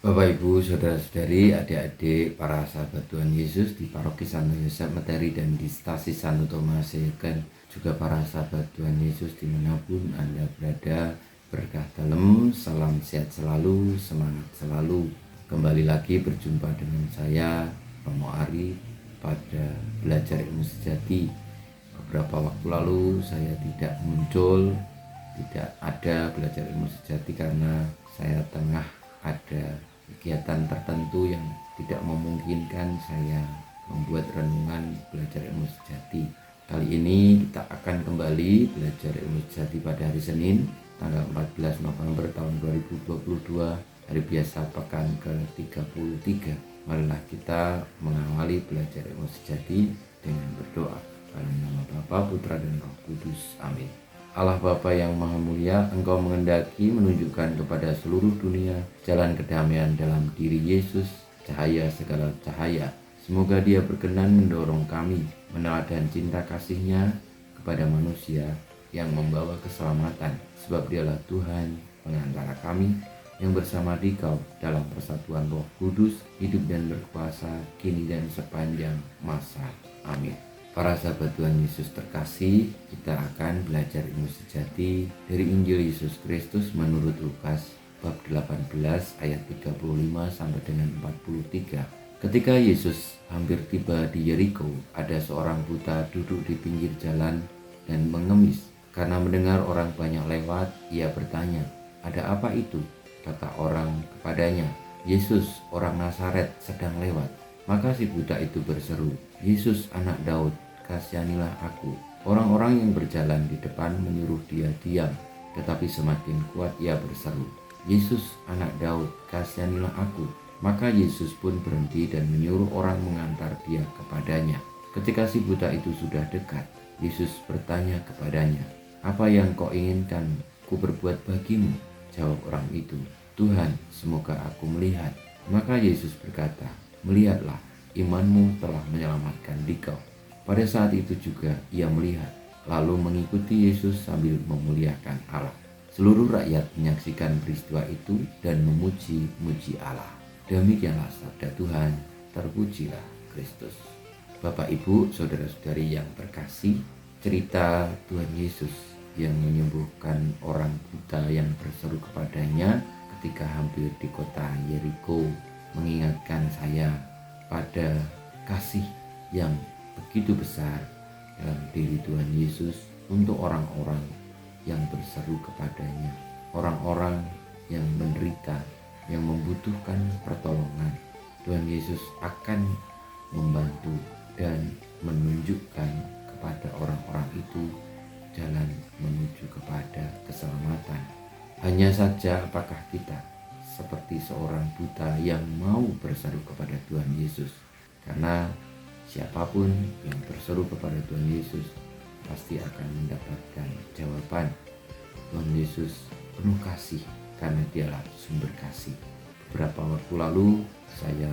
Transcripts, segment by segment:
Bapak, Ibu, Saudara-saudari, adik-adik, para sahabat Tuhan Yesus di Paroki Santo Yosef Materi dan di Stasi Santo Thomas Yakan, juga para sahabat Tuhan Yesus dimanapun Anda berada, berkah dalam, salam sehat selalu, semangat selalu. Kembali lagi berjumpa dengan saya, Romo Ari, pada Belajar Ilmu Sejati. Beberapa waktu lalu saya tidak muncul, tidak ada Belajar Ilmu Sejati karena saya tengah ada kegiatan tertentu yang tidak memungkinkan saya membuat renungan belajar ilmu sejati. Kali ini kita akan kembali belajar ilmu sejati pada hari Senin tanggal 14 November tahun 2022, hari biasa pekan ke-33. Marilah kita mengawali belajar ilmu sejati dengan berdoa. Dalam nama Bapa, Putra dan Roh Kudus. Amin. Allah Bapa yang Maha Mulia, Engkau mengendaki menunjukkan kepada seluruh dunia jalan kedamaian dalam diri Yesus, cahaya segala cahaya. Semoga Dia berkenan mendorong kami meneladani cinta kasih-Nya kepada manusia yang membawa keselamatan, sebab Dialah Tuhan pengantara kami yang bersama Dikau dalam persatuan Roh Kudus, hidup dan berkuasa kini dan sepanjang masa. Amin. Para sahabat Tuhan Yesus terkasih, kita akan belajar ilmu sejati dari Injil Yesus Kristus menurut Lukas bab 18 ayat 35 sampai dengan 43. Ketika Yesus hampir tiba di Yeriko, ada seorang buta duduk di pinggir jalan dan mengemis. Karena mendengar orang banyak lewat, ia bertanya, "Ada apa itu?" Kata orang kepadanya, "Yesus, orang Nazaret, sedang lewat." Maka si buta itu berseru, "Yesus, anak Daud, kasihanilah aku." Orang-orang yang berjalan di depan menyuruh dia diam, tetapi semakin kuat ia berseru, "Yesus, anak Daud, kasihanilah aku." Maka Yesus pun berhenti dan menyuruh orang mengantar dia kepadanya. Ketika si buta itu sudah dekat, Yesus bertanya kepadanya, "Apa yang kau inginkan ku berbuat bagimu?" Jawab orang itu, "Tuhan, semoga aku melihat." Maka Yesus berkata, "Melihatlah, imanmu telah menyelamatkan dikau." Pada saat itu juga ia melihat, lalu mengikuti Yesus sambil memuliakan Allah. Seluruh rakyat menyaksikan peristiwa itu dan memuji-muji Allah. Demikianlah sabda Tuhan, terpujilah Kristus. Bapak, Ibu, Saudara-saudari yang terkasih, cerita Tuhan Yesus yang menyembuhkan orang buta yang berseru kepadanya ketika hampir di kota Yeriko mengingatkan saya pada kasih yang begitu besar dalam diri Tuhan Yesus untuk orang-orang yang berseru kepadanya, orang-orang yang menderita, yang membutuhkan pertolongan. Tuhan Yesus akan membantu dan menunjukkan kepada orang-orang itu jalan menuju kepada keselamatan. Hanya saja apakah kita seperti seorang buta yang mau berseru kepada Tuhan Yesus? Karena siapapun yang berseru kepada Tuhan Yesus pasti akan mendapatkan jawaban. Tuhan Yesus penuh kasih karena Dialah sumber kasih. Beberapa waktu lalu saya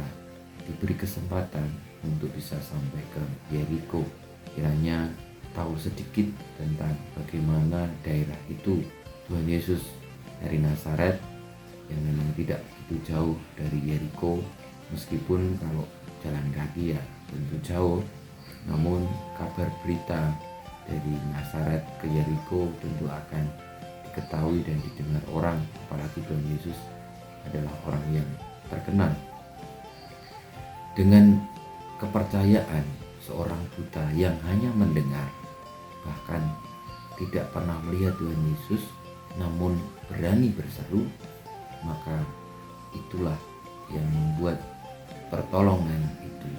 diberi kesempatan untuk bisa sampai ke Yeriko. Kiranya tahu sedikit tentang bagaimana daerah itu. Tuhan Yesus dari Nazaret yang memang tidak begitu jauh dari Yeriko, meskipun kalau jalan kaki ya tentu jauh, namun kabar berita dari Nazaret ke Yeriko tentu akan diketahui dan didengar orang, apalagi Tuhan Yesus adalah orang yang terkenal. Dengan kepercayaan seorang buta yang hanya mendengar, bahkan tidak pernah melihat Tuhan Yesus, namun berani berseru, maka itulah yang membuat pertolongan itu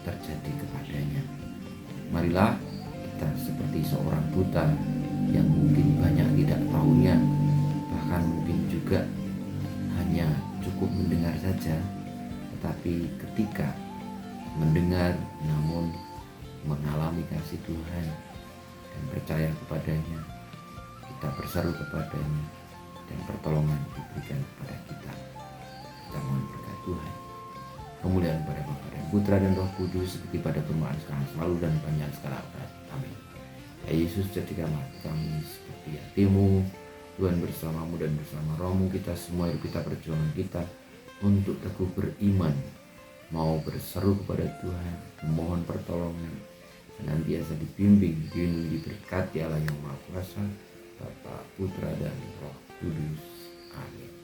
terjadi kepadanya. Marilah kita seperti seorang buta yang mungkin banyak tidak tahunya, bahkan mungkin juga hanya cukup mendengar saja, tetapi ketika mendengar namun mengalami kasih Tuhan dan percaya kepadanya, kita berseru kepadanya dan pertolongan diberikan kepada kita. Kita mohon berkat Tuhan. Kemuliaan pada Bapa dan Putra dan Roh Kudus, seperti pada permulaan sekarang, selalu dan panjang segala abad. Amin. Ya Yesus, jadikanlah kami seperti hatimu. Tuhan bersamamu dan bersama rohmu, kita semua hidup kita, perjuangan kita untuk teguh beriman, mau berseru kepada Tuhan, memohon pertolongan, senantiasa dibimbing, diberkati Allah yang Maha Kuasa, Bapa, Putra, dan Roh Kudus. Amin.